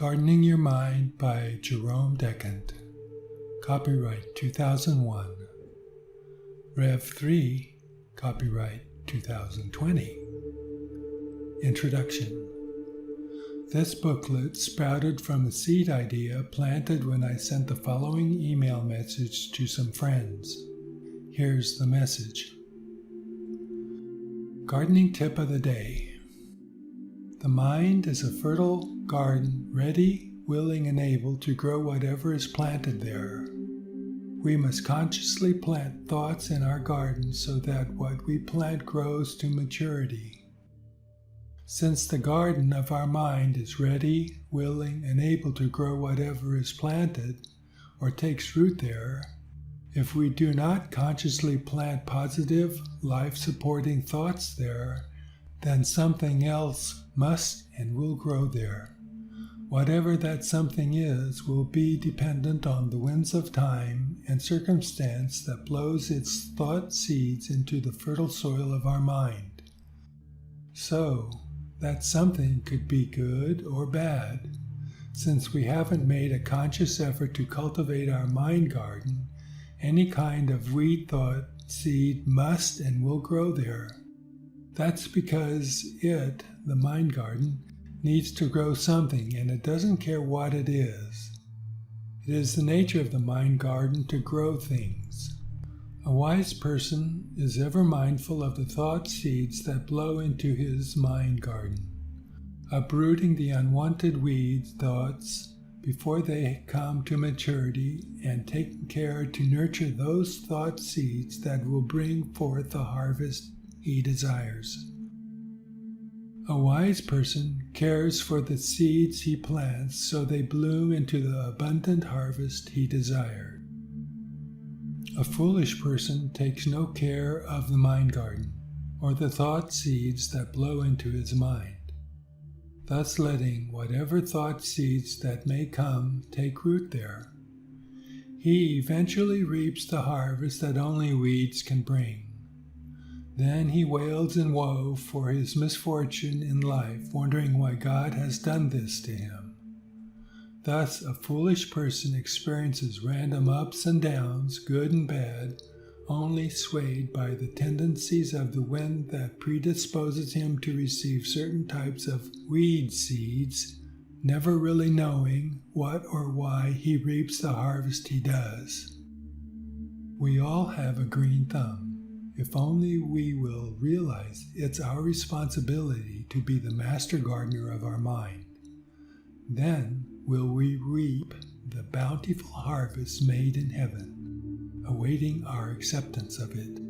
Gardening Your Mind by Jerome Decant. Copyright 2001. Rev 3, copyright 2020. Introduction. This booklet sprouted from a seed idea planted when I sent the following email message to some friends. Here's the message. Gardening tip of the day. The mind is a fertile garden, ready, willing, and able to grow whatever is planted there. We must consciously plant thoughts in our garden so that what we plant grows to maturity. Since the garden of our mind is ready, willing, and able to grow whatever is planted or takes root there, if we do not consciously plant positive, life-supporting thoughts there, then something else must and will grow there. Whatever that something is will be dependent on the winds of time and circumstance that blows its thought seeds into the fertile soil of our mind. So, that something could be good or bad. Since we haven't made a conscious effort to cultivate our mind garden, any kind of weed thought seed must and will grow there. That's because it, the mind garden, needs to grow something, and it doesn't care what it is. It is the nature of the mind garden to grow things. A wise person is ever mindful of the thought seeds that blow into his mind garden, uprooting the unwanted weed thoughts before they come to maturity and taking care to nurture those thought seeds that will bring forth the harvest he desires. A wise person cares for the seeds he plants so they bloom into the abundant harvest he desired. A foolish person takes no care of the mind garden or the thought seeds that blow into his mind, thus letting whatever thought seeds that may come take root there. He eventually reaps the harvest that only weeds can bring. Then he wails in woe for his misfortune in life, wondering why God has done this to him. Thus, a foolish person experiences random ups and downs, good and bad, only swayed by the tendencies of the wind that predisposes him to receive certain types of weed seeds, never really knowing what or why he reaps the harvest he does. We all have a green thumb. If only we will realize it's our responsibility to be the master gardener of our mind, then will we reap the bountiful harvest made in heaven, awaiting our acceptance of it.